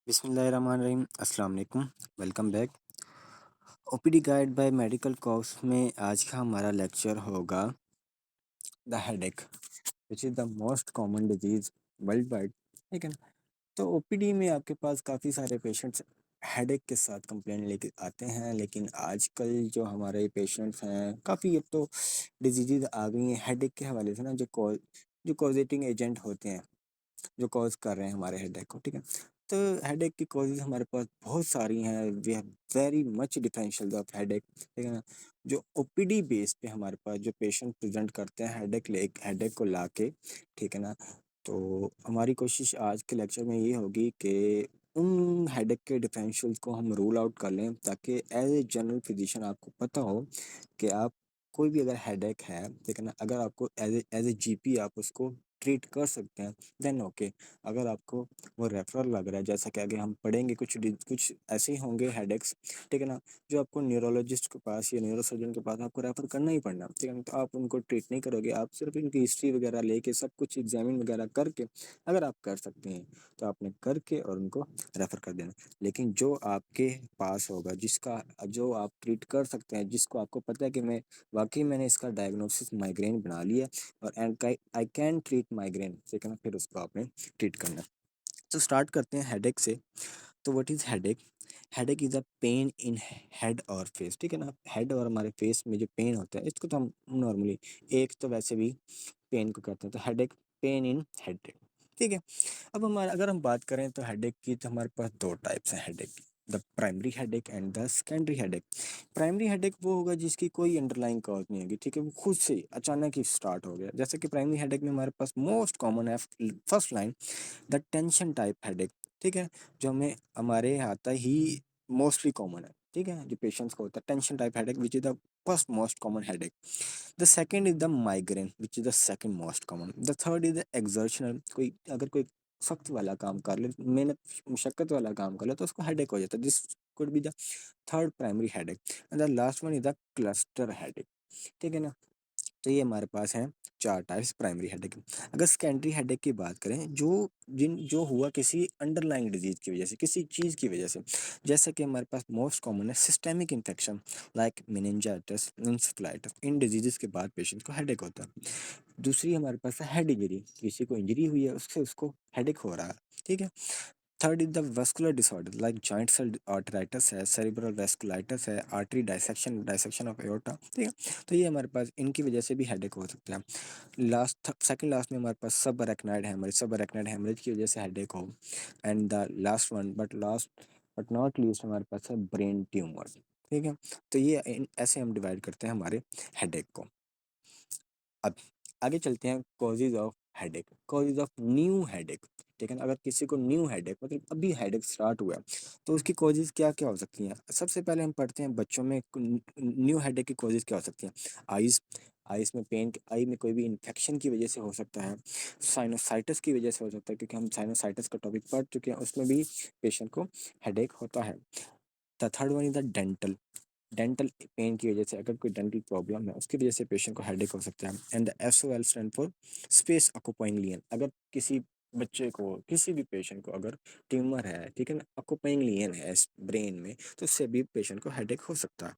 बिस्मिल्लाहिर्रहमानिर्रहीम अस्सलाम वालेकुम। Welcome back. OPD guide by medical course में आज का हमारा लेक्चर होगा the headache which is the most common disease world wide. ठीक है ना। तो ओपीडी में आपके पास काफ़ी सारे पेशेंट्स हेडेक के साथ कंप्लेंट लेके आते हैं, लेकिन आजकल जो हमारे पेशेंट्स हैं काफ़ी अब तो डिजीज़ आ गई हैं हेडेक के हवाले से ना, जो कॉजेटिंग एजेंट होते हैं जो कॉज़ कर रहे हैं हमारे हेडेक को। ठीक है। तो हेडेक की कॉजेज़ हमारे पास बहुत सारी हैं। We have very much differential of headache. ठीक है ना। जो ओपीडी बेस पे हमारे पास जो पेशेंट प्रेज़ेंट करते हैं हेडेक को लाके, ठीक है ना। तो हमारी कोशिश आज के लेक्चर में ये होगी कि उन हेडेक के डिफरेंशियल्स को हम रूल आउट कर लें, ताकि एज़ ए जनरल फिजिशियन आपको पता हो कि आप कोई भी अगर हेडेक है, ठीक है ना, अगर आपको एज़ ए जीपी आप उसको ट्रीट कर सकते हैं, देन ओके। अगर आपको वो रेफरल लग रहा है, जैसा कि आगे हम पढ़ेंगे, कुछ ऐसे ही होंगे हेडेक्स, ठीक है ना, जो आपको न्यूरोलॉजिस्ट के पास या न्यूरोसर्जन के पास आपको रेफर करना ही पड़ना, ठीक है ना। तो आप उनको ट्रीट नहीं करोगे, आप सिर्फ इनकी हिस्ट्री वगैरह लेके सब कुछ एग्जामिन वगैरह करके अगर आप कर सकते हैं तो आपने करके और उनको रेफर कर देना। लेकिन जो आपके पास होगा, जिसका जो आप ट्रीट कर सकते हैं, जिसको आपको पता है कि मैं वाकई मैंने इसका डायग्नोसिस माइग्रेन बना लिया और and I can treat migraine, ठीक है ना, फिर उसको आपने ट्रीट करना। तो स्टार्ट करते हैं हेडेक से। तो what is headache? Headache is a pain in head और फेस, ठीक है ना। हेड और हमारे फेस में जो पेन होता है, इसको तो हम नॉर्मली एक तो वैसे भी पेन को कहते हैं, तो हेडेक पेन इन हेड, ठीक है। अब हमारा अगर हम बात करें तो हेडेक की, तो हमारे पास दो टाइप्स हैं हेडेक की, the primary headache and the secondary headache. Primary headache वो होगा जिसकी कोई अंडरलाइंग कॉज नहीं होगी, ठीक है, वो खुद से ही अचानक ही स्टार्ट हो गया। जैसे कि प्राइमरी हेडेक में हमारे पास मोस्ट कॉमन है first line, the tension type headache, ठीक है, जो हमें हमारे यहाँ आता ही मोस्टली कॉमन है, ठीक है, जो पेशेंट्स को होता है tension type headache which is the first most common headache. The second is the migraine which is the second most common. The third is the exertional, कोई सख्त वाला काम कर ले, मेहनत मुशक्कत वाला काम कर ले, तो उसको हेडेक हो जाता है, this could be the third primary headache. And the last one is the cluster headache, ठीक है ना। तो ये हमारे पास हैं चार टाइप्स प्राइमरी हेडेक। अगर सेकेंडरी हेडेक की बात करें, जो हुआ किसी अंडरलाइंग डिजीज की वजह से, किसी चीज़ की वजह से, जैसे कि हमारे पास मोस्ट कॉमन है systemic infection like meningitis, encephalitis. इन डिजीज़ के बाद पेशेंट को हेडेक होता है। दूसरी हमारे पास है हेड इंजरी, किसी को इंजरी हुई है उससे उसको हेडेक हो रहा है, ठीक है। Third is the vascular disorder like giant cell arteritis है, सेरिब्रल वेस्कुलाइटिस है, artery dissection dissection of aorta, ठीक है। तो ये हमारे पास इनकी वजह से भी हेडेक हो सकता है। लास्ट सेकंड लास्ट में हमारे पास सब अरेक्नाइड हैमरेज, सब अरेक्नाइड हैमरेज की वजह से हेडेक हो। And the last one but not least हमारे पास है ब्रेन ट्यूमर, ठीक है। तो ये ऐसे हम डिवाइड करते हैं हमारे हेडेक को। अब आगे चलते हैं causes of headache, causes of new headache, ठीक है ना। अगर किसी को न्यू हेडेक मतलब अभी हेडेक स्टार्ट हुआ है, तो उसकी कॉजेज क्या क्या हो सकती हैं। सबसे पहले हम पढ़ते हैं बच्चों में न्यू हेडेक की कॉजेज क्या हो सकती हैं। आइज आइज में पेन, आई में कोई भी इन्फेक्शन की वजह से हो सकता है। साइनोसाइटिस की वजह से हो सकता है, क्योंकि हम साइनोसाइटिस का टॉपिक पढ़ चुके हैं, उसमें भी पेशेंट को हेडेक होता है। The third one is the dental, dental pen की वजह से, अगर कोई डेंटल प्रॉब्लम है उसकी वजह से पेशेंट को हेडेक हो सकता है। And the SOL stand for space occupying lesion. अगर किसी बच्चे को, किसी भी पेशेंट को अगर ट्यूमर है, ठीक है ना, ऑक्यूपाइंग लीजन है ब्रेन में, तो उससे भी पेशेंट को हेडेक हो सकता है।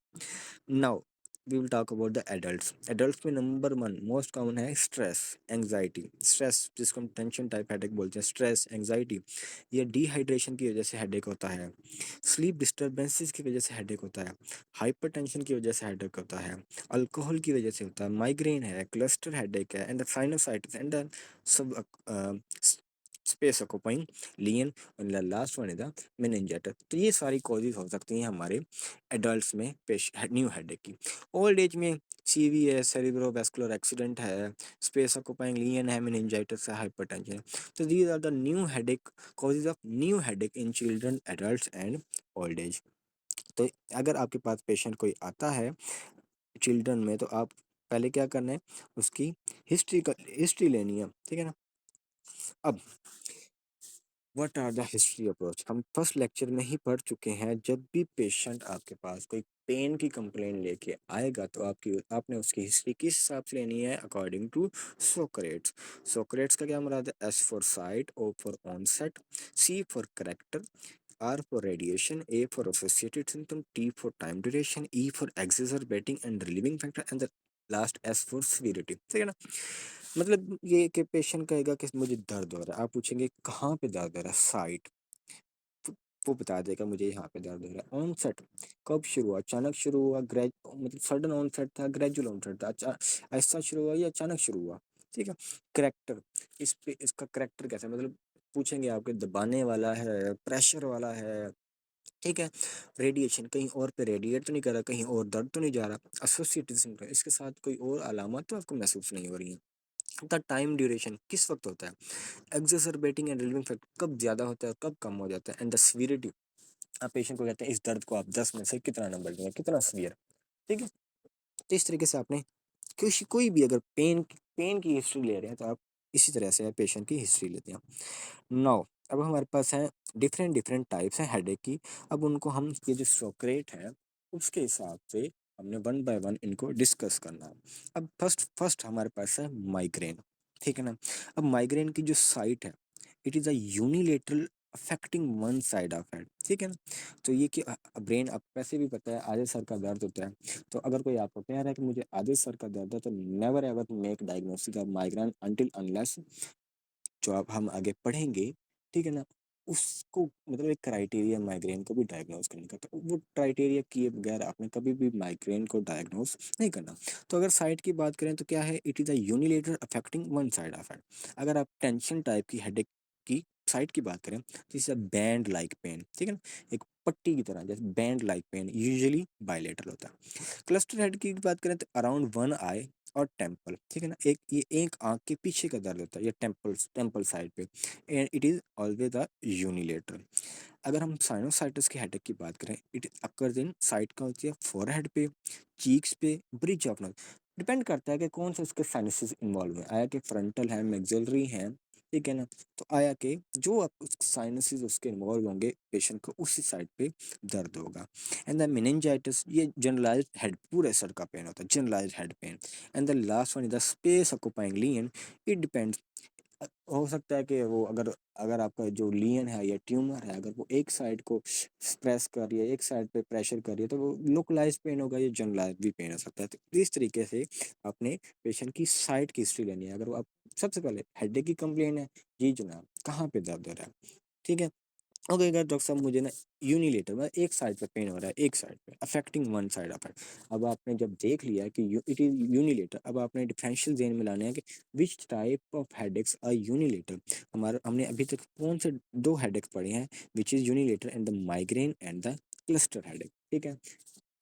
Now we will talk about the adults. Adults में नंबर वन मोस्ट कॉमन है स्ट्रेस एंग्जाइटी। स्ट्रेस जिसको हम टेंशन टाइप हेडेक बोलते हैं, स्ट्रेस एंग्जाइटी, ये डिहाइड्रेशन की वजह से हेडेक होता है। स्लीप डिस्टर्बेंसेस की वजह से हेडेक होता है। हाइपरटेंशन की वजह से हेडेक होता है। अल्कोहल की वजह से होता है। माइग्रेन है, क्लस्टर हेडेक है, and the sinusitis and the sub space occupying lean, and the last one is the meningitis. तो ये सारी कॉजेज हो सकती हैं हमारे एडल्ट्स में पेश न्यू हेडेक की। ओल्ड एज में सीवी है, सेरिब्रोवैस्कुलर एक्सीडेंट है, स्पेस ऑक्यूपाइंग लीन है, मेनिंजाइटिस है, हाइपरटेंशन है। तो these are the new headache, causes of new headache in children, adults and old age. तो अगर आपके पास पेशेंट कोई आता है चिल्ड्रन में, तो आप पहले क्या करना है, उसकी हिस्ट्री लेनी है, ठीक है ना। अब what are the history approach, हम फर्स्ट लेक्चर में ही पढ़ चुके हैं। जब भी पेशेंट आपके पास कोई पेन की कंप्लेन लेके आएगा, तो आपने उसकी हिस्ट्री किस हिसाब से लेनी है, अकॉर्डिंग टू सोक्रेट्स। सोक्रेट्स का क्या मुराद है, S for site, O for onset, C for character, R for radiation, A for associated symptom, T for time duration, E for exacerbating and relieving factor, and the last S for severity। ठीक है ना। मतलब ये कि patient कहेगा कि मुझे दर्द हो रहा है, आप पूछेंगे कहाँ पे दर्द हो रहा है, साइट, वो बता देगा मुझे यहाँ पे दर्द हो रहा है। ऑनसेट कब शुरू हुआ, अचानक शुरू हुआ, ग्रेज मतलब सडन ऑनसेट था, ग्रेजुअल ऑनसेट था, ऐसा शुरू हुआ या अचानक शुरू हुआ। ठीक है। करेक्टर, इस पे इसका करेक्टर कैसा है, मतलब पूछेंगे आपके दबाने वाला है, प्रेशर वाला है। ठीक है। रेडिएशन कहीं और पे रेडिएट तो नहीं कर रहा, कहीं और दर्द तो नहीं जा रहा। एसोसिएटेड सिम्टम, इसके साथ कोई और अलामत तो आपको महसूस नहीं हो रही है। द टाइम ड्यूरेशन किस वक्त होता है। एक्सेसरबेटिंग एंड रिलीविंग फैक्टर कब ज्यादा होता है और कब कम हो जाता है। एंड द सीवियरिटी, आप पेशेंट को कहते हैं इस दर्द को आप 10 में से कितना नंबर देंगे, कितना सीवियर। ठीक है। तो इस तरीके से आपने कोई भी अगर पेन की हिस्ट्री ले रहे हैं तो आप इसी तरह से पेशेंट की हिस्ट्री लेते हैं। नाउ अब हमारे पास है डिफरेंट डिफरेंट टाइप्स हैं हेडेक की। अब उनको हम ये जो सोक्रेट है उसके हिसाब से हमने वन बाय वन इनको डिस्कस करना है। अब फर्स्ट फर्स्ट हमारे पास है माइग्रेन। ठीक है ना। अब माइग्रेन की जो साइट है, it is a unilateral affecting one side of head. ठीक है ना। तो ये कि ब्रेन, आप वैसे भी पता है आधे सर का दर्द होता है। तो अगर कोई आपको कह रहा है कि मुझे आधे सर का दर्द है, तो never ever make diagnosis of migraine until unless, जो अब हम आगे पढ़ेंगे, ठीक है ना, उसको मतलब एक क्राइटेरिया माइग्रेन को भी डायग्नोस करने का, तो वो क्राइटेरिया किए बगैर आपने कभी भी माइग्रेन को डायग्नोस नहीं करना। तो अगर साइड की बात करें तो क्या है, it is a unilateral affecting one side of head. अगर आप टेंशन टाइप की हेडेक की साइड की बात करें तो इसे बैंड लाइक पेन। ठीक है ना। एक पट्टी की तरह, जैसे band like pain usually bilateral होता है। क्लस्टर हेड की बात करें तो अराउंड वन आई और टेम्पल। ठीक है ना, एक ये एक आंख के पीछे का दर्द होता है, ये टेम्पल साइड पे, and it is always a unilateral. अगर हम साइनोसाइटिस के हेडेक की बात करें, इट अकर्स इन साइट का होती है फोरहेड पे, चीक्स पे, ब्रिज ऑफ नोज। डिपेंड करता है कि कौन से उसके साइनसेस इन्वॉल्व है, आया कि फ्रंटल है, मैक्सिलरी है। ठीक है ना। तो आया कि जो आप साइनसेस उसके इन्वॉल्व होंगे पेशेंट को उसी साइड पे दर्द होगा। एंड द मेनिंजाइटिस, ये जनरलाइज्ड हेड, पूरे सर का पेन होता है, generalised head pain. And the last one is the space occupying lesion. It depends, हो सकता है कि वो अगर अगर आपका जो लीन है या ट्यूमर है, अगर वो एक साइड को प्रेस कर रही है, एक साइड पे प्रेशर कर रही है, तो वो लोकलाइज पेन होगा या जनरलाइज भी पेन हो सकता है। तो इस तरीके से अपने पेशेंट की साइड की हिस्ट्री लेनी है। अगर वो आप सबसे पहले हेडेक की कंप्लेन है, जी जनाब कहाँ पे दर्द हो रहा है। ठीक है। ओके अगर डॉक्टर साहब मुझे ना यूनिलेटर मतलब एक साइड पे पेन हो रहा है, एक साइड पे affecting one side of it. अब आपने जब देख लिया कि इट इज यूनिलेटर, अब आपने डिफरेंशियल जेन में लाना है कि which type of headaches are unilateral. हमारा हमने अभी तक कौन से दो हेडेक्स पढ़े हैं, which is unilateral and the migraine and the cluster headache. ठीक है।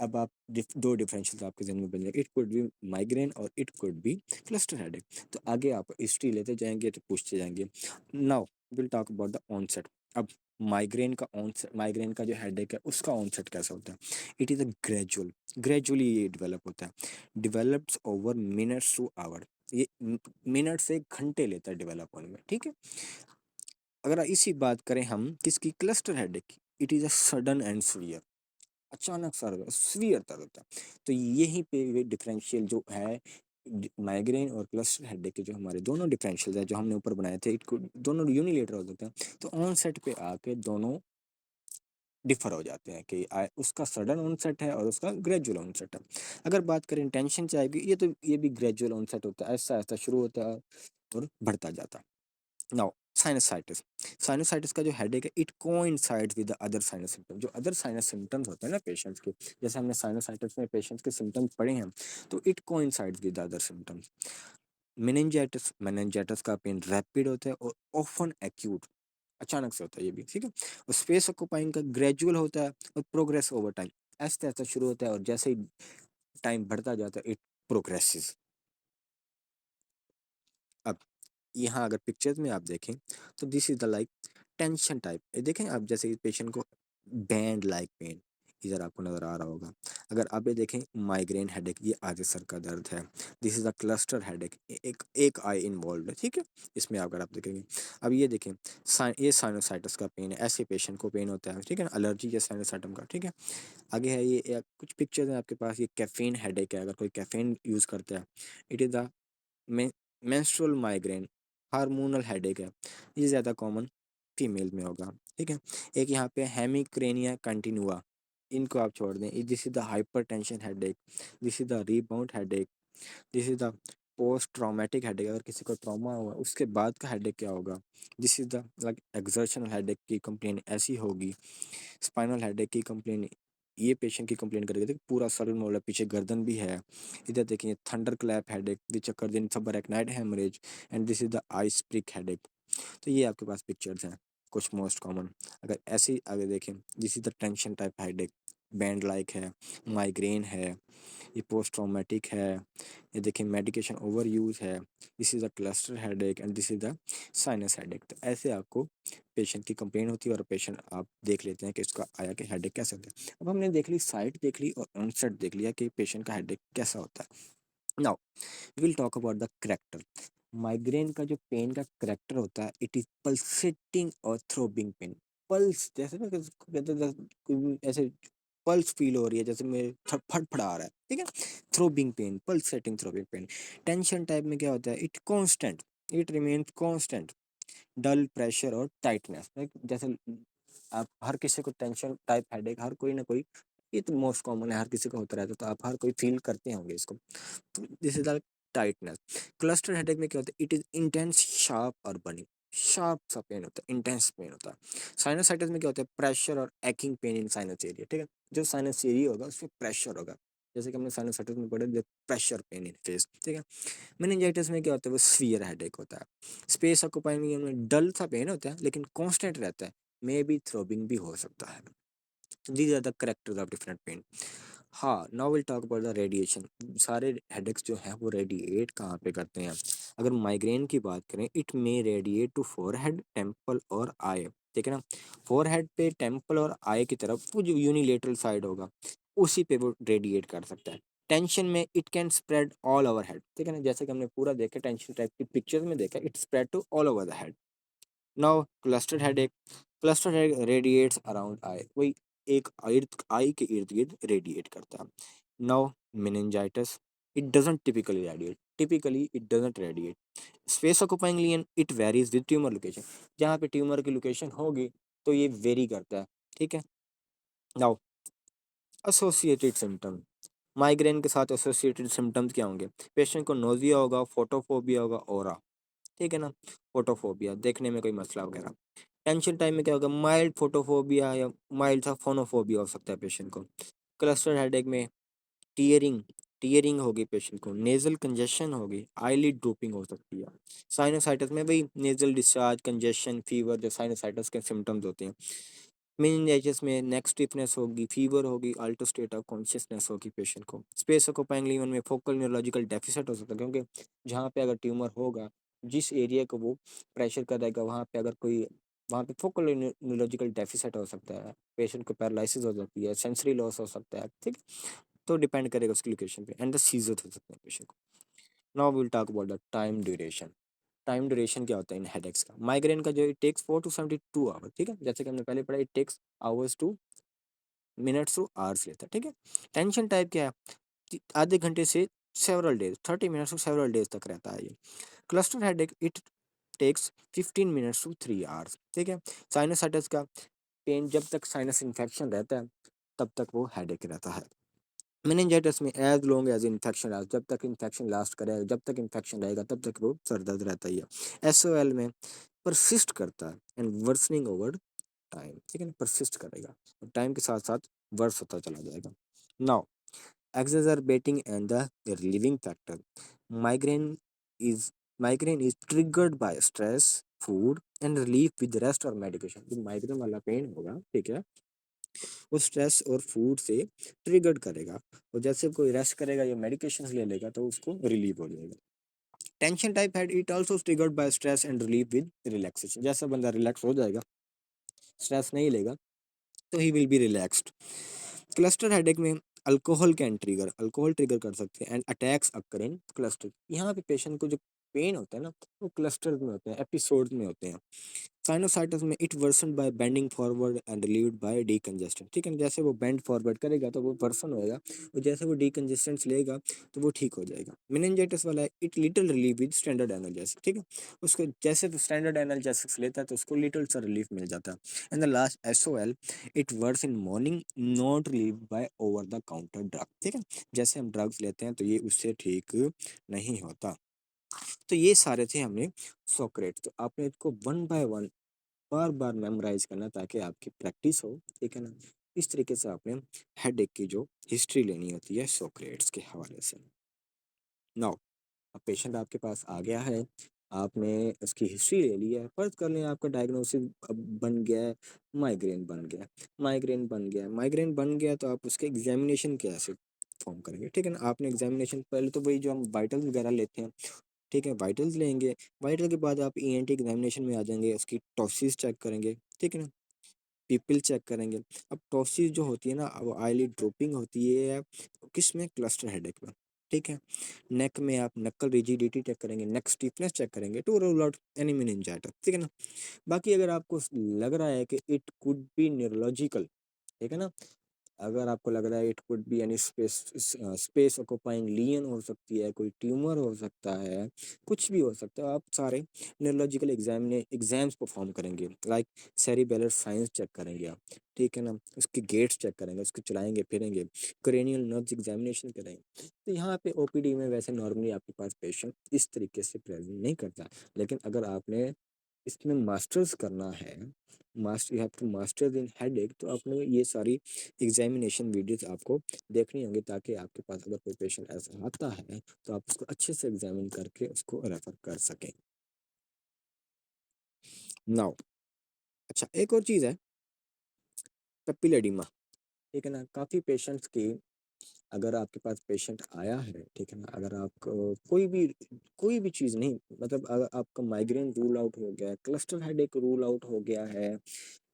अब आप दो डिफरेंशियल आपके जहन में बन जाएगा, इट कुड बी माइग्रेन और it could be cluster headache. तो आगे आप हिस्ट्री लेते जाएंगे तो पूछते जाएंगे। Now will talk about the onset. अब माइग्रेन का जो हेडेक है उसका ऑनसेट कैसा होता है। इट इज़ अ ग्रेजुअली ये डेवलप होता है, develops over minutes to hour. ये मिनट से घंटे लेता है डेवलप होने में। ठीक है। अगर इसी बात करें हम किसकी, क्लस्टर हेडेक की, it is a sudden and severe, अचानक सर सीवियर दर्द होता है। तो यहीं पे वे डिफरेंशियल जो है माइग्रेन और क्लस्टर हेडेक के, जो हमारे दोनों डिफरेंशियल है जो हमने ऊपर बनाए थे, इनको दोनों यूनिलेटर होते हैं। तो ऑन सेट पे आके दोनों डिफर हो जाते हैं कि उसका सडन ऑनसेट है और उसका ग्रेजुअल ऑनसेट है। अगर बात करें इंटेंशन चाहे की, ये तो ये भी ग्रेजुअल ऑनसेट होता है, ऐसा ऐसा शुरू होता है और बढ़ता जाता है। नाउ साइनसाइटिस, साइनसाइटिस का जो हेडेक है, it coincides with the other sinus symptom. जो अदर साइनस सिम्टम्स होते हैं ना पेशेंट्स के, जैसे हमने साइनसाइटिस में पेशेंट्स के सिम्टम्स पढ़े हैं, तो it coincides with other symptoms. Meningitis, meningitis का पेन रैपिड होता है और ऑफन एक्यूट, अचानक से होता है ये भी। ठीक है। और स्पेस ऑक्यूपाइंग का ग्रेजुअल होता है और प्रोग्रेस ओवर टाइम, ऐसे ऐसा शुरू होता है और जैसे ही टाइम बढ़ता जाता है इट प्रोग्रेसिस। अब यहाँ अगर पिक्चर्स में आप देखें तो this is the like tension type, देखें आप जैसे पेशेंट को बैंड लाइक पेन इधर आपको नजर आ रहा होगा। अगर आप ये देखें माइग्रेन हेडेक, ये आधे सर का दर्द है। This is a cluster headache, एक एक आई इन्वॉल्व है। ठीक है। इसमें अगर आप देखेंगे, अब ये देखें ये साइनोसाइटिस का पेन है, ऐसे पेशेंट को पेन होता है। ठीक है ना, एलर्जी या साइनोसाइटम का। ठीक है। आगे है ये कुछ पिक्चर्स हैं आपके पास, ये कैफीन हेडेक है, अगर कोई कैफीन यूज करता है। It is the menstrual migraine, hormonal headache है, ये ज़्यादा कॉमन फीमेल में होगा, ठीक है। एक यहाँ पे हेमिक्रेनिया कंटिन्यूआ, इनको आप छोड़ दें। This is the hypertension headache, this is the rebound headache, this is the post traumatic headache. अगर किसी को ट्रॉमा हुआ उसके बाद का हेडेक क्या होगा, this is the like exertional headache की कंप्लेन ऐसी होगी। स्पाइनल हेडेक की कंप्लेन, ये पेशेंट की कंप्लेन करेगा, देखिए पूरा सर मोड़ा, पीछे गर्दन भी है। इधर देखिए thunderclap headache which occur in subarachnoid haemorrhage and this is the ice pick headache. तो ये आपके पास पिक्चर्स हैं कुछ मोस्ट कॉमन। अगर ऐसे ही आगे देखें, this is the tension type headache, band like है, माइग्रेन है, ये पोस्ट ट्रॉमेटिक है, ये देखिए मेडिकेशन ओवर यूज है, this is a cluster headache and this is the sinus headache. तो ऐसे आपको पेशेंट की कंप्लेन होती है और पेशेंट आप देख लेते हैं कि इसका आया कि हेडेक कैसे होता है। अब हमने देख ली साइट देख ली और ऑनसेट देख लिया कि पेशेंट का हेडेक कैसा होता है। Now will talk about the character. Migraine का जो पेन का करेक्टर होता है, इट इज पल्सेटिंग और थ्रोबिंग पेन। पल्स जैसे ना कहते हैं ऐसे पल्स फील हो रही है, जैसे मेरे फड़फड़ा आ रहा है, ठीक है। Throbbing pain, pulsating throbbing pain. Tension type में क्या होता है, it constant, it remains constant, dull pressure और टाइटनेस। जैसे आप हर किसी को टेंशन टाइप हेडेक, हर कोई ना कोई, ये तो मोस्ट कॉमन है, हर किसी का होता रहता है, तो आप हर कोई फील करते होंगे इसको। This is the tightness. Cluster headache में क्या होता है, इट इज इंटेंस शार्प और बर्निंग, शार्प सा पेन होता है, इंटेंस पेन होता है। साइनसाइटिस में क्या होता है, प्रेशर और एक्किंग पेन इन साइनस एरिया, ठीक है। जो साइनस एरिया होगा उसमें प्रेशर होगा, जैसे कि हमने साइनसाइटिस में पढ़े प्रेशर पेन इन फेस, ठीक है। मेनिंजाइटिस में क्या होता है, वो स्फीयर हेडेक होता है। स्पेस ऑक्यूपाइंग में डल सा पेन होता है लेकिन कांस्टेंट रहता है, मे बी थ्रोबिंग भी हो सकता है। These are the characters of different pain. हाँ, now will talk about the radiation. सारे हेडेक्स जो हैं वो रेडिएट कहाँ पे करते हैं। अगर माइग्रेन की बात करें, it may radiate to forehead, temple और आई, ठीक है ना। फोरहेड पे, टेम्पल और आई की तरफ, वो जो यूनिलेटरल साइड होगा उसी पे वो रेडिएट कर सकता है। टेंशन में it can spread all over head, ठीक है ना, जैसे कि हमने पूरा देखा टेंशन टाइप की पिक्चर्स में देखा, it spread to all over the head. Now cluster headache, cluster head radiates around eye, वही एक आई के इर्द गिर्द रेडिएट करता है। Now meningitis, it doesn't typically radiate, typically it doesn't radiate. Space occupying lesion, it varies with tumour location, जहाँ पे tumour की लोकेशन होगी तो ये वेरी करता है, ठीक है। नाउ एसोसिएटेड सिम्टम, माइग्रेन के साथ एसोसिएटेड सिम्टम्स क्या होंगे, पेशेंट को नोजिया होगा, फोटोफोबिया होगा, ओरा, ठीक है ना। फोटोफोबिया, देखने में कोई मसला वगैरह। टेंशन टाइम में क्या होगा, माइल्ड फोटोफोबिया या माइल्ड सा फोनोफोबिया हो सकता है पेशेंट को। क्लस्टर हेडेक में टीयरिंग, टीयरिंग होगी पेशेंट को, नेजल कंजेशन होगी, आईलिड ड्रूपिंग हो सकती है। साइनोसाइटिस में भाई नेजल डिस्चार्ज, कंजेशन, फीवर, जो साइनोसाइटिस के सिम्टम्स होते हैं। मेनिंजाइटिस में नेक स्टिफनेस होगी, फीवर होगी, अल्टर स्टेट ऑफ कॉन्शियसनेस होगी पेशेंट को। स्पेस ऑक्यूपाइंग लीवन में फोकल न्यूरोलॉजिकल डेफिसिट हो सकता है, क्योंकि जहाँ पे अगर ट्यूमर होगा, जिस एरिया को वो प्रेशर करेगा, वहाँ पे अगर कोई, वहाँ पे फोकल न्यूरोलॉजिकल डेफिसिट हो सकता है, पेशेंट को पैरालिसिस हो सकती है, सेंसरी लॉस हो सकता है, ठीक। तो डिपेंड करेगा उसकी लोकेशन पे, एंड द सीजर हो सकते हैं पेशेंट को। Now will talk about the time duration. Time duration क्या होता है इन हेडेक्स का, माइग्रेन का जो इट टेक्स 4 to 72 आवर्स, ठीक है, जैसे कि हमने पहले पढ़ा, it takes hours to minutes to hours लेता है, ठीक है। टेंशन टाइप क्या है, आधे घंटे से several days, 30 minutes to several days तक रहता है ये। Cluster headache, it takes 15 minutes to 3 hours, ठीक है। साइनसाइटिस का पेन, जब तक साइनस इन्फेक्शन रहता है तब तक वो हेडेक रहता है। मेनिंजाइटिस में as long as infection last, जब तक इन्फेक्शन लास्ट करेगा, जब तक इन्फेक्शन रहेगा तब तक वो सर दर्द रहता ही है। एसओएल में परसिस्ट करता है एंड वर्सनिंग ओवर टाइम, ठीक है ना, परसिस्ट करेगा और टाइम के साथ साथ वर्स होता चला जाएगा। Now exacerbating and the relieving factor, migraine is migraine is triggered by stress, food and relief with rest or medication। जो माइग्रेन वाला पेन होगा, ठीक है, वो स्ट्रेस और फूड से ट्रिगर्ड करेगा, और जैसे कोई रेस्ट करेगा या मेडिकेशन ले लेगा तो उसको रिलीव हो जाएगा। Tension type head, it also triggered by stress and relief with relaxation, जैसा बंदा रिलैक्स हो जाएगा, स्ट्रेस नहीं लेगा, तो he will be relaxed. Cluster headache में alcohol can trigger, alcohol trigger कर सकते हैं, and attacks occur in cluster, यहाँ पे पेशेंट को जो पेन होते हैं ना, वो क्लस्टर में होते हैं, एपिसोड में होते हैं। साइनोसाइटिस में it worsen by bending forward and relieved by decongestant, ठीक है ना, जैसे वो बेंड फॉरवर्ड करेगा तो वो वर्सन होएगा, और जैसे वो डीकंजेस्टेंट्स लेगा तो वो ठीक हो जाएगा। मेनिंजाइटिस वाला है, it little relieve with standard analgesic, ठीक है, उसको जैसे स्टैंडर्ड एनाल्जेसिक्स लेता है तो उसको लिटिल सा रिलीफ मिल जाता है। And the last SOL, it worse in morning, not relieve by over the counter drug, ठीक है, जैसे हम ड्रग्स लेते हैं तो ये उससे ठीक नहीं होता। तो ये सारे थे हमने सोक्रेट, तो आपने इसको वन बाय वन बार बार मेमोराइज करना ताकि आपकी प्रैक्टिस हो, ठीक है ना। इस तरीके से आपने हेडेक की जो हिस्ट्री लेनी होती है सोक्रेट्स के हवाले से। नाउ अब पेशेंट आपके पास आ गया है, आपने उसकी हिस्ट्री ले ली है, फर्ज कर लें आपका डायग्नोसिस अब बन गया है, माइग्रेन बन गया है, माइग्रेन बन गया है, माइग्रेन बन गया तो आप उसके एग्जामिनेशन कैसे फॉर्म करेंगे, ठीक है ना। आपने एग्जामिनेशन पहले तो वही जो हम वाइटल्स वगैरह लेते हैं, ठीक है, वाइटल्स लेंगे, वाइटल के बाद आप ईएनटी एग्जामिनेशन में आ जाएंगे, उसकी टॉसिस चेक करेंगे, ठीक है ना, पीपल चेक करेंगे। अब टॉसिस जो होती है ना, वो आईलिड ड्रॉपिंग होती है, किस में, क्लस्टर हेडेक में, ठीक है। नेक में आप नक्कल रिजिडिटी चेक करेंगे, नेक स्टिफनेस चेक करेंगे to rule out any meningitis, ठीक है ना। बाकी अगर आपको लग रहा है कि इट कुड बी न्यूरोलॉजिकल, ठीक है ना, अगर आपको लग रहा है it could be any space occupying lesion हो सकती है, कोई ट्यूमर हो सकता है, कुछ भी हो सकता है, आप सारे न्यूरोलॉजिकल एग्जाम्स परफॉर्म करेंगे, लाइक सेरिबेलर साइंस चेक करेंगे आप, ठीक है ना, उसके गेट्स चेक करेंगे, उसको चलाएंगे फिरेंगे, क्रेनियल नर्व्स एग्जामिनेशन करेंगे। तो यहाँ पे ओपीडी में वैसे नॉर्मली आपके पास पेशेंट इस तरीके से प्रेजेंट नहीं करता, लेकिन अगर आपने इसमें मास्टर्स करना है, master you have to master in headache, तो आपने ये सारी एग्जामिनेशन वीडियोस आपको देखनी होंगी, ताकि आपके पास अगर कोई पेशेंट ऐसा आता है तो आप उसको अच्छे से एग्जामिन करके उसको रेफर कर सकें। नाउ अच्छा, एक और चीज़ है, पेपिलेडिमा, ठीक है ना, काफ़ी पेशेंट्स की, अगर आपके पास पेशेंट आया है, ठीक है ना, अगर आपको कोई भी चीज़ नहीं, मतलब अगर आपका माइग्रेन रूल आउट हो गया है, क्लस्टर हेडेक रूल आउट हो गया है,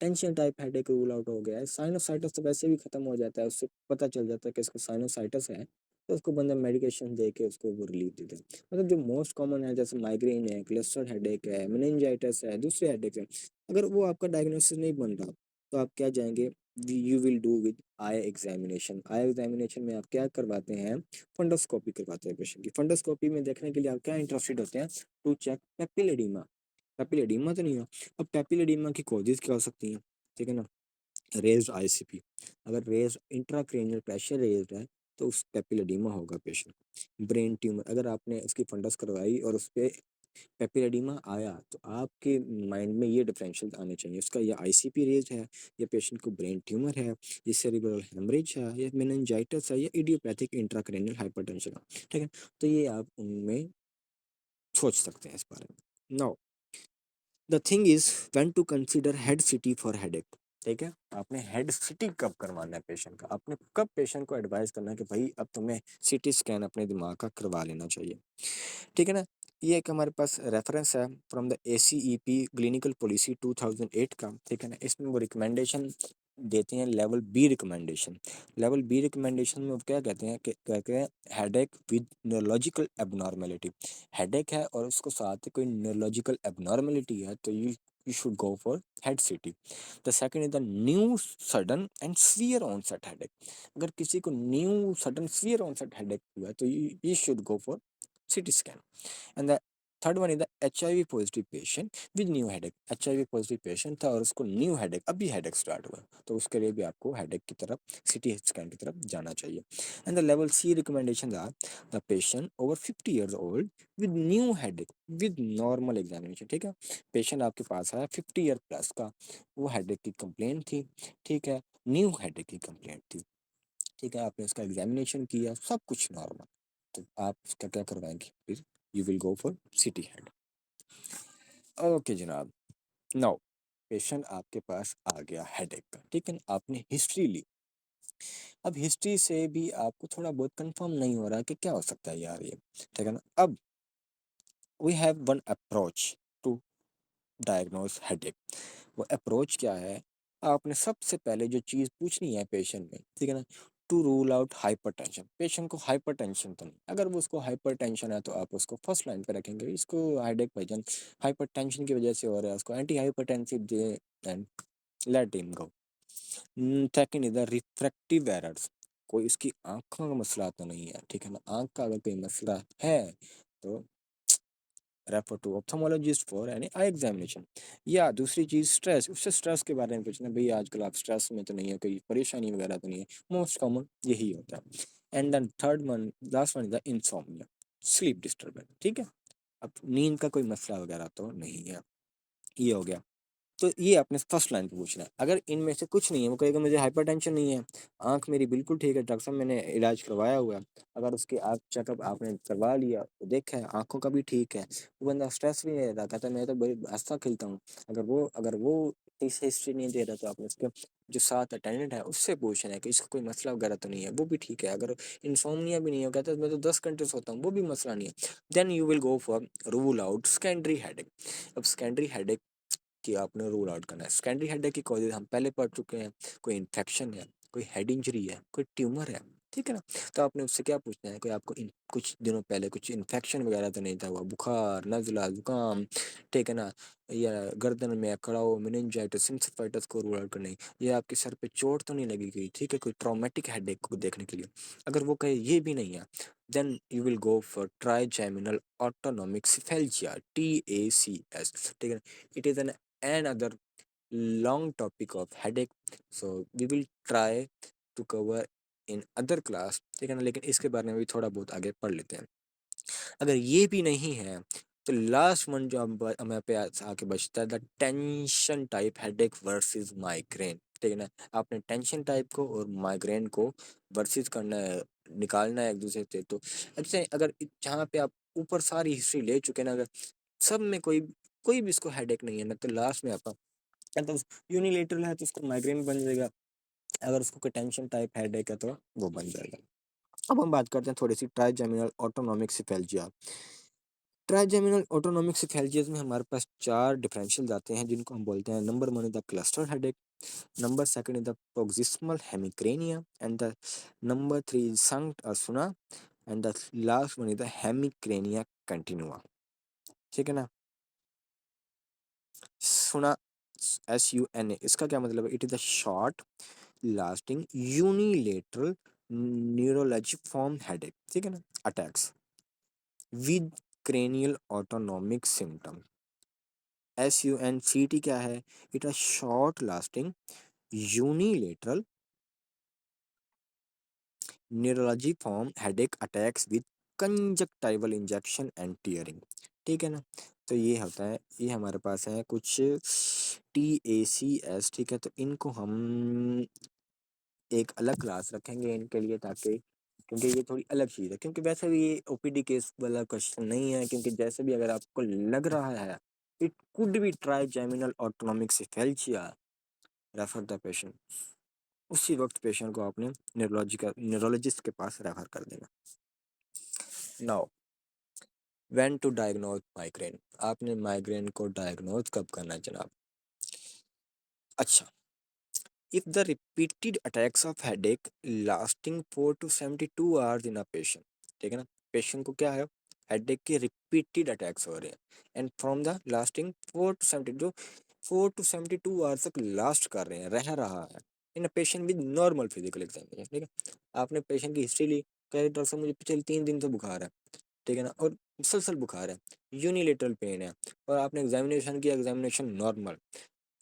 tension type headache rule out हो गया है, साइनोसाइटिस तो वैसे भी खत्म हो जाता है, उससे पता चल जाता है कि इसको साइनोसाइटिस है, तो उसको बंदा मेडिकेशन दे के उसको वो रिलीफ देते हैं। मतलब जो मोस्ट कॉमन है, जैसे माइग्रेन है, क्लस्टर हेडेक है, मेनिंजाइटिस है, दूसरे हेडेक है, अगर वो आपका डायग्नोसिस नहीं बन रहा तो आप क्या जाएंगे, you will do with eye examination. Eye examination में आप क्या करवाते हैं, फंडोस्कोपी करवाते हैं पेशेंट की। फंडोस्कोपी में देखने के लिए आप क्या इंटरेस्टेड होते हैं, टू चेक पेपिलेडिमा, पेपिलेडिमा तो नहीं हो। अब पेपिलेडिमा की कॉजेज क्या हो सकती हैं, ठीक है ना, रेज्ड आईसीपी, अगर रेज्ड इंट्राक्रैनियल प्रेशर रेज्ड है तो उस पेपिलेडिमा होगा पेशेंट। ब्रेन ट्यूमर, अगर आपने उसकी फंडस करवाई और उस पे पेपिलेडिमा आया तो आपके माइंड में ये डिफरेंशियल आने चाहिए, उसका ये आईसीपी रेज है, ये पेशेंट को ब्रेन ट्यूमर है, ये सेरिब्रल हेमरेज है, ये मेनिंजाइटिस है, ये इडियोपैथिक इंट्राक्रैनियल हाइपरटेंशन है, ठीक है। तो ये आप उनमें सोच सकते हैं इस बारे में। Now the thing is when to consider head CT for headache, ठीक है, आपने हेड सिटी कब करवाना है पेशेंट का, आपने कब पेशेंट को एडवाइस करना है कि भाई अब तुम्हें सिटी स्कैन अपने दिमाग का करवा लेना चाहिए, ठीक है ना। ये एक हमारे पास रेफरेंस है फ्रॉम द एसीईपी क्लिनिकल पॉलिसी 2008 का, ठीक है ना, इसमें वो रिकमेंडेशन देते हैं, level B recommendation. Level B recommendation में वो क्या कहते हैं कि कहते हैं headache with neurological abnormality, headache है और उसको साथ ही कोई न्यूरोलॉजिकल एबनॉर्मेलिटी है तो you should go for head CT. The second is the new sudden and severe onset headache, अगर किसी को new sudden severe onset headache हुआ है तो you should go for CT scan. And the third one is the HIV positive patient with new headache, HIV positive patient था और उसको new headache, अभी हेडेक स्टार्ट हुआ, तो उसके लिए भी आपको हेडेक की तरफ, CT स्कैन की तरफ जाना चाहिए। And the level C recommendation are the patient over 50 years old with new headache with normal examination, ठीक है, पेशेंट आपके पास आया 50 year प्लस का, वो हेडेक की कंप्लेंट थी, ठीक है, न्यू हेडेक की कंप्लेंट थी, ठीक है, आपने उसका एग्जामिनेशन किया, सब कुछ नॉर्मल, तो आप उसका क्या करवाएंगे, फिर you will go for city head. Okay जनाब, नाउ पेशेंट आपके पास आ गया हेडेक का, ठीक है, आपने हिस्ट्री ली, अब हिस्ट्री से भी आपको थोड़ा बहुत कंफर्म नहीं हो रहा कि क्या हो सकता है यार ये, ठीक है ना। अब we have one approach to diagnose headache, वो अप्रोच क्या है, आपने सबसे पहले जो चीज़ पूछनी है पेशेंट में, ठीक है ना, to rule out hypertension. Patient को हाइपरटेंशन तो नहीं, अगर वो उसको हाइपरटेंशन है तो आप उसको फर्स्ट लाइन पे रखेंगे, इसको हेडेक पेशेंट हाइपरटेंशन की वजह से हो रहा है, उसको anti hypertensive they and let him go. Second is the refractive errors. कोई इसकी आंखों का मसला तो नहीं है, ठीक है ना, आंख का अगर कोई मसला है तो refer to ophthalmologist for any eye examination. या दूसरी चीज स्ट्रेस, उससे स्ट्रेस के बारे में पूछना, भैया आजकल आप स्ट्रेस में तो नहीं है, कोई परेशानी वगैरह तो नहीं है, मोस्ट कॉमन यही होता है। And then third one, last one is the insomnia, sleep disturbance, ठीक है। अब नींद का कोई मसला वगैरह तो नहीं है, ये हो गया। तो ये आपने फर्स्ट लाइन पे पूछना है। अगर इनमें से कुछ नहीं है, वो कहेगा मुझे हाइपरटेंशन नहीं है, आंख मेरी बिल्कुल ठीक है, डॉक्टर साहब मैंने इलाज करवाया हुआ है, अगर उसके आँख चेकअप आपने करवा लिया तो देखा है आंखों का भी ठीक है, वो बंदा स्ट्रेस भी नहीं रहता, कहता है मैं तो बड़ी हंसता खेलता हूँ, अगर वो इस हिस्ट्री नहीं दे रहा तो आपने उसके जो साथ अटेंडेंट है उससे पूछना है कि इसका कोई मसला वगैरह तो नहीं है, वो भी ठीक है। अगर इंसोम्निया भी नहीं है, कहता है मैं तो 10 घंटे सोता हूँ, वो भी मसला नहीं है, then you will go for rule out secondary headache. अब सेकेंडरी हेडेक कि आपने रूल आउट करना है। सेकेंडरी हेडेक की कॉजेज हम पहले पढ़ चुके हैं, कोई इन्फेक्शन है, कोई हेड इंजरी है, कोई ट्यूमर है, ठीक है ना। तो आपने उससे क्या पूछना है, कोई आपको कुछ दिनों पहले कुछ इन्फेक्शन वगैरह तो नहीं था, हुआ बुखार, नज़ला, जुकाम, ठीक है ना, या गर्दन में अकड़ाव, मेनिंजाइटिस, सिंसिफाइटिस को रूल आउट करना है, या आपके सर पे चोट तो नहीं लगी गई, ठीक है, कोई ट्रॉमेटिक हेडेक को देखने के लिए। अगर वो कहे ये भी नहीं है, then you will go for trigeminal autonomic cephalgia, TACS, ठीक है। it is an another long topic of headache, so we will try to cover in other class, ठीक है ना, लेकिन इसके बारे में भी थोड़ा बहुत आगे पढ़ लेते हैं। अगर ये भी नहीं है तो लास्ट वन जो हमें पे आके बचता है, the tension type headache versus migraine, ठीक है ना। आपने टेंशन टाइप को और माइग्रेन को वर्सेस करना है, निकालना है एक दूसरे से। तो अच्छा, अगर जहाँ पे आप ऊपर सारी हिस्ट्री ले चुके हैं ना, अगर सब में कोई कोई भी इसको हेडेक नहीं है ना, तो लास्ट में आपका तो यूनिलेटरल है तो उसको माइग्रेन बन जाएगा, अगर उसको कोई टेंशन टाइप हेडेक है तो वो बन जाएगा। अब हम बात करते हैं थोड़ी सी ट्राइजेमिनल ऑटोनोमिक सिफेल्जिया। ट्राइजेमिनल ऑटोनोमिक सिफेल्जियाज में हमारे पास 4 डिफरेंशियल आते हैं, जिनको हम बोलते हैं, number 1 is the cluster headache, number 2 is the paroxysmal hemicrania, and the number 3 is SUNCT SUNA, and the last one is the hemicrania continua, ठीक है ना। सुना, SUNA, इसका क्या मतलब है, it is the short lasting unilateral neuralgiform headache, ठीक है ना, attacks with cranial autonomic symptom. SUNCT क्या है, it a short lasting unilateral neuralgiform headache attacks with conjunctival injection and tearing, ठीक है ना। तो ये होता है, ये हमारे पास है कुछ TACS, ठीक है। तो इनको हम एक अलग क्लास रखेंगे इनके लिए, ताकि क्योंकि ये थोड़ी अलग चीज़ है, क्योंकि वैसे भी ये OPD केस वाला क्वेश्चन नहीं है, क्योंकि जैसे भी अगर आपको लग रहा है it could be trigeminal autonomic cephalalgia, refer the patient, उसी वक्त पेशेंट को आपने न्यूरोलॉजिस्ट के पास रेफर कर देना। Now when to diagnose migraine, आपने माइग्रेन को डायग्नोज कब करना है जनाब। अच्छा, if the repeated attacks of headache lasting 4 to 72 hours in a patient, ठीक है ना, पेशेंट को क्या है, हेडेक के रिपीटेड अटैक्स हो रहे हैं, and from the lasting 4 to 70, जो 4 to 72 आवर्स तक लास्ट कर रहे हैं, रह रहा है in a patient with normal physical examination, ठीक है। आपने पेशेंट की हिस्ट्री ली, कह डॉक्टर साहब मुझे पिछले 3 दिन से बुखार है, ठीक है ना, और मुसलसल बुखार है, यूनिलेटरल पेन है, और आपने एग्जामिनेशन किया, examination normal,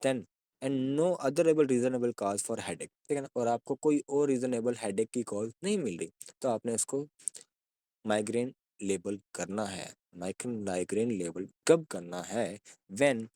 then and no other able reasonable cause for headache, ठीक है ना, और आपको कोई और रीजनेबल हेडेक की कॉज नहीं मिल रही, तो आपने इसको माइग्रेन लेबल करना है। माइग्रेन लेबल कब करना है, when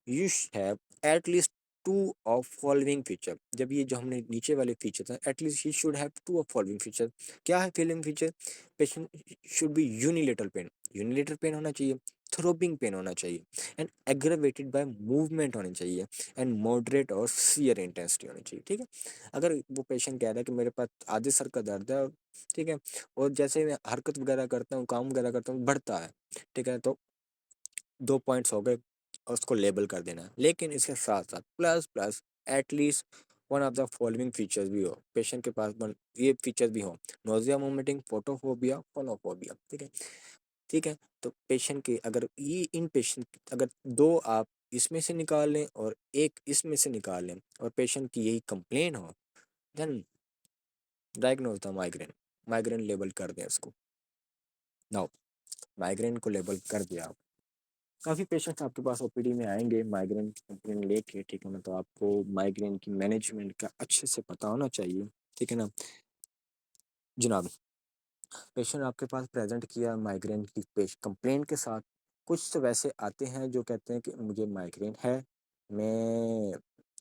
you have at least two of following feature. जब ये जो हमने नीचे वाले फीचर था, at least you should have two of following feature. क्या है following feature, patient should be unilateral pain, unilateral pain होना चाहिए, थ्रोबिंग पेन होना चाहिए, एंड एग्रेवेटेड बाय मूवमेंट होनी चाहिए, एंड मॉडरेट और सीवियर इंटेंसिटी होनी चाहिए, ठीक है। अगर वो पेशेंट कह रहा है कि मेरे पास आधे सर का दर्द है, ठीक है, और जैसे ही मैं हरकत वगैरह करता हूँ, काम वगैरह करता हूँ, बढ़ता है, ठीक है, तो 2 पॉइंट्स हो गए और उसको लेबल कर देना है। लेकिन इसके साथ साथ plus plus at least one of the following features भी हो, पेशेंट के पास ये फीचर भी हो, नोजिया, वोमिटिंग, फोटोफोबिया, फोनोफोबिया, ठीक है। ठीक है, तो पेशेंट के अगर ये इन पेशेंट अगर दो आप इसमें से निकाल लें और एक इसमें से निकाल लें और पेशेंट की यही कंप्लेन हो, then diagnose the migraine, migraine label कर दें उसको। नाउ माइग्रेन को लेबल कर दिया आप, काफ़ी पेशेंट्स आपके पास ओपीडी में आएंगे माइग्रेन कंप्लेन लेके, ठीक है ना। तो आपको माइग्रेन की मैनेजमेंट का अच्छे से पता होना चाहिए, ठीक है ना जनाब। पेशेंट आपके पास प्रेजेंट किया माइग्रेन की पेश कंप्लेन के साथ, कुछ तो वैसे आते हैं जो कहते हैं कि मुझे माइग्रेन है, मैं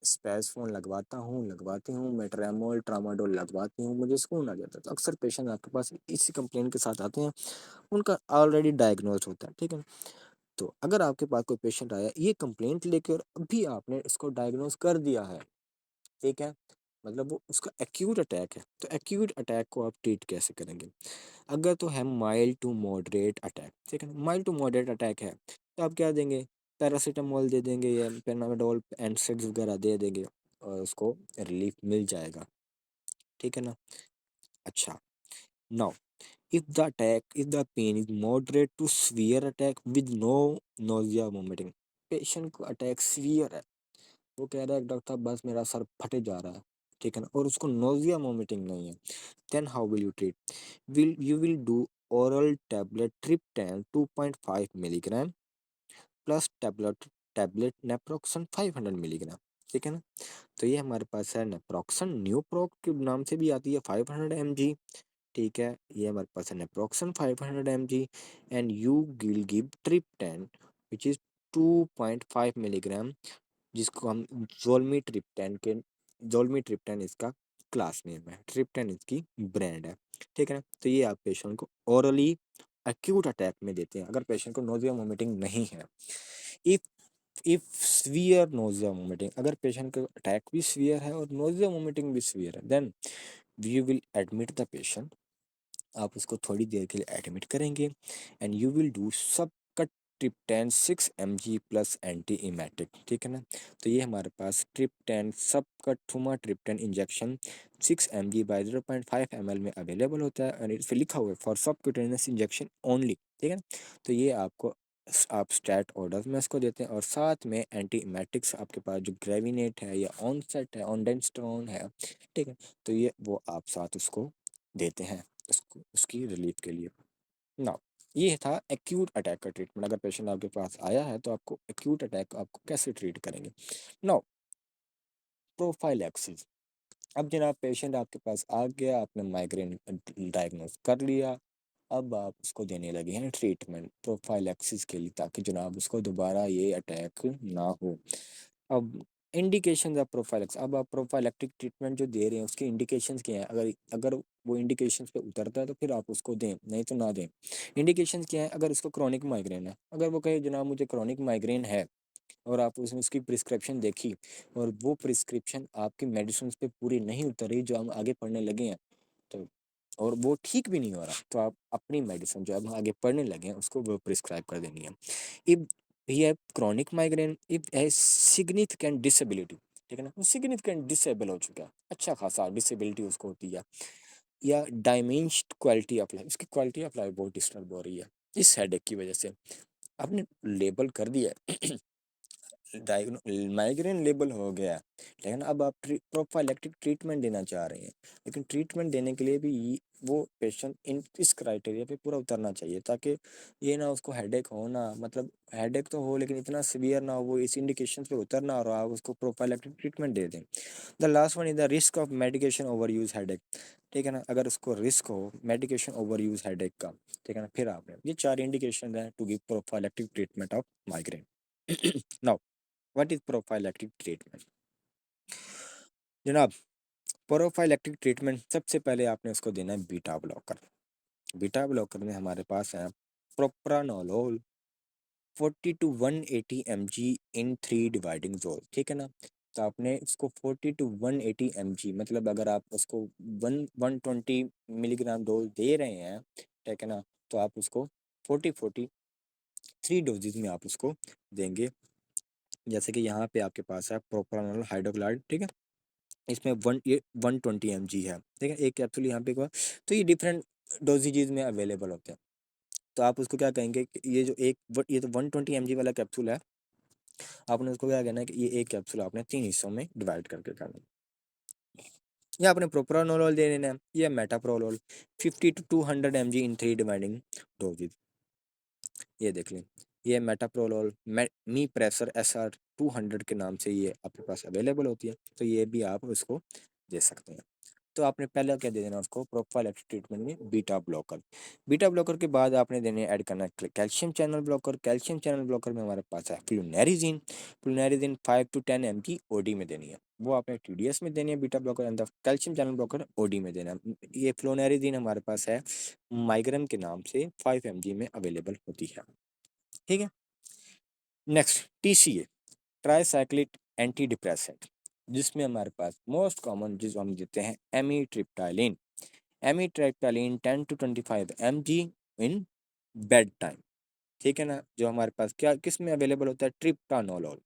स्पेसफोन लगवाती हूँ, मैं ट्रेमोल ट्रामाडोल लगवाती हूँ, मुझे सुकून आ जाता है। तो अक्सर पेशेंट आपके पास इसी कंप्लेन के साथ आते हैं, उनका ऑलरेडी डायग्नोज होता है, ठीक है। तो अगर आपके पास कोई पेशेंट आया ये कंप्लेंट लेके और अभी आपने इसको डायग्नोज कर दिया है, ठीक है, मतलब वो उसका एक्यूट अटैक है, तो एक्यूट अटैक को आप ट्रीट कैसे करेंगे? अगर तो है माइल्ड टू मॉडरेट अटैक, ठीक है ना, माइल्ड टू मॉडरेट अटैक है तो आप क्या देंगे? पैरासीटामोल दे देंगे या पेनाडोल एनसेड्स वगैरह दे देंगे और उसको रिलीफ मिल जाएगा, ठीक है ना। अच्छा, now if the pain is moderate to severe attack with no nausea vomiting, patient को अटैक सीवियर है, वो कह रहा है डॉक्टर साहब बस मेरा सर फटे जा रहा है, ठीक है ना, और उसको नोजिया वोमिटिंग नहीं है, then how will you treat? Will do oral tablet triptan 2.5 milligram plus tablet naproxen 500 milligram, ठीक है ना। तो ये हमारे पास है नेप्रोक्सन, न्यूप्रोक के नाम से भी आती है 500 mg, ठीक है। ये हमारे पास है naproxen 500 mg and you will give triptan which is 2.5 milligram, जिसको हम जोल्मी ट्रिप्टन इसका क्लास नेम है, ट्रिप्टन इसकी ब्रांड है, ठीक है ना। तो ये आप पेशेंट को ओरली एक्यूट अटैक में देते हैं अगर पेशेंट को नोजिया वोमिटिंग नहीं है। If if severe nausea vomiting, अगर पेशेंट का अटैक भी सीवियर है और नोजिया वोमिटिंग भी सीवियर है, then we will admit the patient, आप उसको थोड़ी देर के लिए एडमिट करेंगे and you will do subcut triptan 6 mg plus antiemetic, ठीक है ना। तो ये हमारे पास triptan subcut sumatriptan injection 6 mg by 0.5 ml में अवेलेबल होता है और इस पे लिखा हुआ है फॉर सब क्यूटेनियस इंजेक्शन ओनली, ठीक है ना। तो ये आपको आप स्टैट ऑर्डर में इसको देते हैं और साथ में एंटी इमेटिक्स आपके पास जो ग्रेविनेट है या ऑनसेट है ऑनडेंस्ट्रॉन है, ठीक है, तो ये वो आप साथ उसको देते हैं उसको उसकी रिलीफ के लिए। नाउ ये था एक्यूट अटैक का ट्रीटमेंट, अगर पेशेंट आपके पास आया है तो आपको एक्यूट अटैक आपको कैसे ट्रीट करेंगे। नाउ प्रोफाइलैक्सिस, अब जनाब पेशेंट आपके पास आ गया, आपने माइग्रेन डायग्नोस कर लिया, अब आप उसको देने लगे हैं ट्रीटमेंट प्रोफाइलैक्सिस के लिए ताकि जनाब उसको दोबारा ये अटैक ना हो। अब इंडिकेशन ऑफ प्रोफाइलैक्स, अब आप प्रोफाइलैक्टिक ट्रीटमेंट जो दे रहे हैं उसके इंडिकेशंस क्या हैं? अगर अगर वो इंडिकेशंस पे उतरता है तो फिर आप उसको दें, नहीं तो ना दें। इंडिकेशंस क्या है? अगर उसको क्रॉनिक माइग्रेन है, अगर वो कहे जनाब मुझे क्रॉनिक माइग्रेन है और आप उसमें उसकी प्रिस्क्रिप्शन देखी और वो प्रिस्क्रिप्शन आपकी मेडिसिन पे पूरी नहीं उतर रही जो हम आगे पढ़ने लगे हैं, तो और वो ठीक भी नहीं हो रहा, तो आप अपनी मेडिसिन जो अब आगे पढ़ने लगे हैं उसको वो प्रिस्क्राइब कर देनी है। If he have chronic migraine, if है सिग्निफिकेंट डिसेबिलिटी, ठीक है ना, वो सिग्निफिकेंट डिसेबल हो चुका है, अच्छा खासा डिसेबिलिटी उसको होती है, या डायमेंश्ड क्वालिटी ऑफ लाइफ, उसकी क्वालिटी ऑफ लाइफ बहुत डिस्टर्ब हो रही है इस हेडेक की वजह से। आपने लेबल कर दिया है माइग्रेन लेबल हो गया, लेकिन अब आप प्रोफाइलेक्टिक ट्रीटमेंट देना चाह रहे हैं, लेकिन ट्रीटमेंट देने के लिए भी वो पेशेंट इन इस क्राइटेरिया पे पूरा उतरना चाहिए ताकि ये ना उसको हेडेक हो, ना मतलब हेडेक तो हो लेकिन इतना सीवियर ना हो वो इस इंडिकेशन पे उतरना और आप उसको प्रोफाइलेक्टिक ट्रीटमेंट दे दें। The last one is the risk of medication over use headache, ठीक है ना, अगर उसको रिस्क हो मेडिकेशन ओवर यूज हेडेक का, ठीक है ना, फिर आपने ये चार इंडिकेशन है to give prophylactic treatment of migraine. Now what is prophylactic treatment? जनाब प्रोफाइलेक्टिक ट्रीटमेंट सबसे पहले आपने उसको देना है बीटा ब्लॉकर। बीटा ब्लॉकर में हमारे पास है propranolol 40 to 180 mg in 3 dividing जोल, ठीक है ना। तो आपने इसको 40 to 180 mg मतलब अगर आप उसको 120 मिलीग्राम डोज दे रहे हैं, ठीक है ना, तो आप उसको 40 3 डोजेज में आप उसको देंगे। जैसे कि यहाँ पे आपके पास है प्रोप्रानोल हाइड्रोक्लाइड, ठीक है, इसमें 120 mg है, ठीक है, एक कैप्सूल यहाँ पे हुआ। तो ये डिफरेंट डोजेजेस में अवेलेबल होते हैं। तो आप उसको क्या कहेंगे कि ये जो ये तो 120 mg वाला कैप्सूल है, आपने उसको क्या कहना है कि ये एक कैप्सूल आपने 3 हिस्सों में डिवाइड करके करना है। या आपने प्रोप्रानोलोल दे देना है या metoprolol 50 to 200 mg in 3 dividing doses. ये देख लें, ये मेटाप्रोलोल मी प्रेसर SR 200 के नाम से ये आपके पास अवेलेबल होती है, तो ये भी आप उसको दे सकते हैं। तो आपने पहले क्या दे देना उसको प्रोफाइलैक्टिक ट्रीटमेंट में बीटा ब्लॉकर। बीटा ब्लॉकर के बाद आपने देने ऐड करना है calcium channel blocker. Calcium channel blocker में हमारे पास है flunarizine. Flunarizine 5 to 10 mg OD में देनी है, वो आपने TDS में देनी है beta blocker, and calcium channel blocker OD में देना है। ये फ्लूनेरिजीन हमारे पास है माइग्रेन के नाम से 5 mg में अवेलेबल होती है, ठीक है। Next TCA, tricyclic anti depressant, जिसमें हमारे पास मोस्ट कॉमन जिसको हम देते हैं एमीट्रिप्टाइलिन। एमीट्रिप्टाइलिन 10 to 25 mg in bed time, ठीक है ना। जो हमारे पास क्या किस में अवेलेबल होता है, ट्रिप्टानोलोल।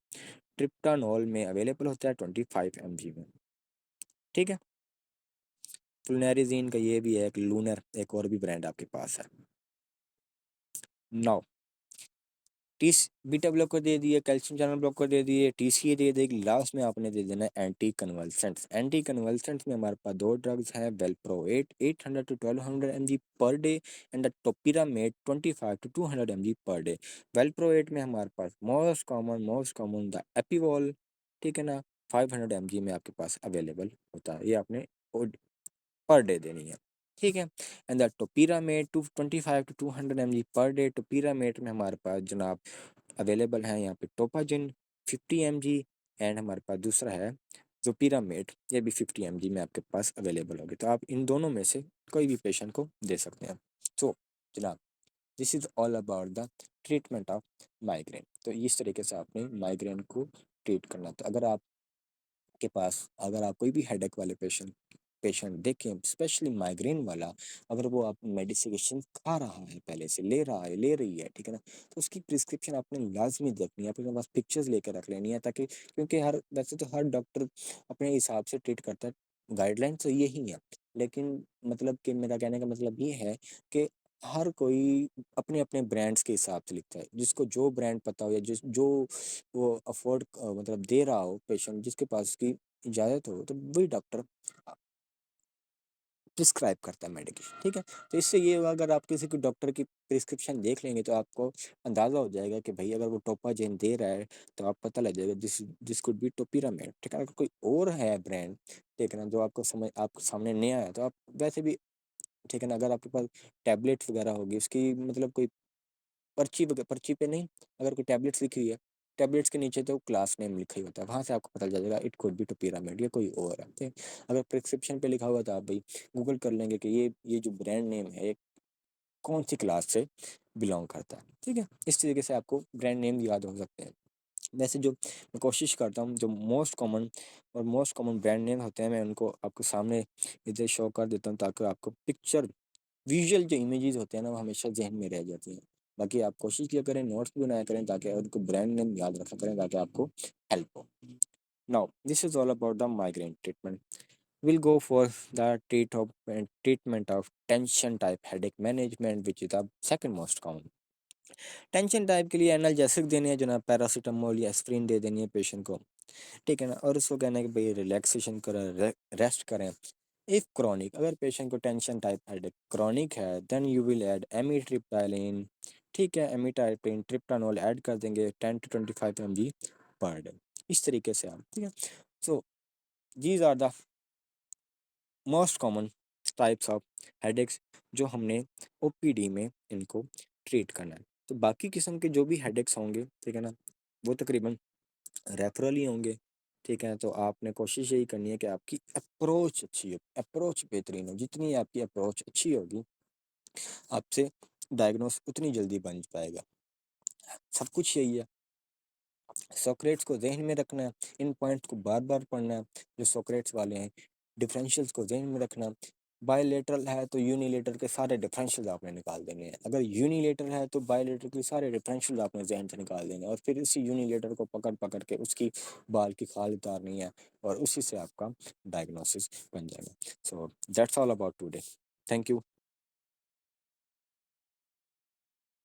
ट्रिप्टानोल में अवेलेबल होता है 25 mg में, ठीक है। फ्लुनेरिजीन का ये भी है एक लूनर, एक और भी ब्रांड आपके पास है। नाउ बीटा ब्लॉकर दे दिए, कैल्शियम चैनल ब्लॉकर दे दिए, TCA दे देगी, लास्ट में आपने दे देना है एंटी कन्वल्सेंट्स। एंटी कन्वल्सेंट्स में हमारे पास 2 ड्रग्स हैं, valproate 800 to 1200 mg per day and topiramate 25 to 200 mg per day. Valproate में हमारे पास मोस्ट कॉमन द एपीवॉल, ठीक है ना, 500 mg में आपके पास अवेलेबल होता है, ये आपने पर डे देनी है, ठीक है। And the topiramate 25 to 200 mg per day. Topiramate में हमारे पास जनाब अवेलेबल है यहाँ पे टोपाजिन 50 mg, एंड हमारे पास दूसरा है जोपिरामेट, ये भी 50 mg में आपके पास अवेलेबल होगी। तो आप इन दोनों में से कोई भी पेशेंट को दे सकते हैं। तो जनाब this is all about the treatment of migraine. तो इस तरीके से आपने माइग्रेन को ट्रीट करना। तो अगर आप कोई भी हेडेक वाले पेशेंट पेशेंट देखें, स्पेशली माइग्रेन वाला, अगर वो आप मेडिसिन खा रहा है, पहले से ले रहा है, ले रही है, ठीक है ना, तो उसकी प्रिस्क्रिप्शन आपने लाजमी देखनी है, अपने पास पिक्चर्स लेकर रख लेनी है, ताकि क्योंकि वैसे तो हर डॉक्टर अपने हिसाब से ट्रीट करता है, गाइडलाइन तो यही है, लेकिन मतलब कि मेरा कहने का मतलब ये है कि हर कोई अपने अपने ब्रांड्स के हिसाब से लिखता है, जिसको जो ब्रांड पता हो या जो वो अफोर्ड मतलब दे रहा हो पेशेंट, जिसके पास उसकी इजाज़त हो, तो वही डॉक्टर प्रिस्क्राइब करता है मेडिकेशन, ठीक है। तो इससे ये होगा, अगर आप किसी को डॉक्टर की प्रिस्क्रिप्शन देख लेंगे तो आपको अंदाज़ा हो जाएगा कि भाई अगर वो टोपाजेन दे रहा है, तो आप पता लग जाएगा this this could be topiramate, ठीक है। अगर कोई और है ब्रांड, ठीक है ना, जो आपको सामने नहीं आया, तो आप वैसे भी, ठीक है ना, अगर आपके पास टैबलेट्स वगैरह होगी, उसकी मतलब कोई पर्ची पे नहीं, अगर कोई टैबलेट्स लिखी हुई है, टैबलेट्स के नीचे तो क्लास नेम लिखा ही होता है, वहाँ से आपको पता चल जाएगा इट कुड बी टोपिरामेट या कोई और है, ठीक है। अगर प्रिस्क्रिप्शन पे लिखा हुआ तो आप भाई गूगल कर लेंगे कि ये जो ब्रांड नेम है, ये कौन सी क्लास से बिलोंग करता है, ठीक है। इस तरीके से आपको ब्रांड नेम याद हो सकते हैं। वैसे जो मैं कोशिश करता हूँ, जो मोस्ट कॉमन ब्रांड नेम होते हैं, मैं उनको आपको सामने इधर शो कर देता हूँ, ताकि आपको पिक्चर विजुअल जो इमेजेस होते हैं ना, वो हमेशा जहन में रह जाती हैं। बाकी आप कोशिश किया करें, नोट्स भी बनाया करें, ताकि उनको ब्रांड नेम याद रखा करें, ताकि आपको हेल्प हो। Now this is all about the migraine treatment. We'll go for the treatment of tension type headache management, which is the second most common. Tension type के लिए एनाल्जेसिक देनी है जनाब, पैरासीटामोल या एस्प्रिन दे देनी है पेशेंट को, ठीक है ना, और उसको कहना है कि भाई रिलैक्सेशन करें, रेस्ट करें। इफ क्रॉनिक, अगर पेशेंट को टेंशन टाइप हेडेक क्रॉनिक है, देन यू विल ऐड एमिट्रिप्टाइलिन, ठीक है, एमिट्रिप्टाइलिन ट्रिप्टानोल ऐड कर देंगे 10 to 25 mg पर डे, इस तरीके से आप, ठीक है। So these are the most common types of headaches जो हमने ओपीडी में इनको ट्रीट करना है। तो बाकी किस्म के जो भी हेडेक्स होंगे, ठीक है ना, वो तकरीबन रेफरल ही होंगे, ठीक है। तो आपने कोशिश यही करनी है कि आपकी अप्रोच अच्छी हो, अप्रोच बेहतरीन हो, जितनी आपकी अप्रोच अच्छी होगी, आपसे डायग्नोस उतनी जल्दी बन पाएगा। सब कुछ यही है, सोक्रेट्स को जहन में रखना है, इन पॉइंट्स को बार बार पढ़ना है जो सोक्रेट्स वाले हैं, डिफरेंशियल्स को जहन में रखना, बायलेटरल है तो यूनिलेटर के सारे डिफरेंशियल आपने निकाल देने हैं, अगर यूनिलेटर है तो बायलेटर के सारे डिफरेंशियल आपने जहन से निकाल देने हैं, और फिर इसी यूनिलेटर को पकड़ पकड़ के उसकी बाल की खाल उतारनी है, और उसी से आपका डायग्नोसिस बन जाएगा। So that's all about today. Thank you.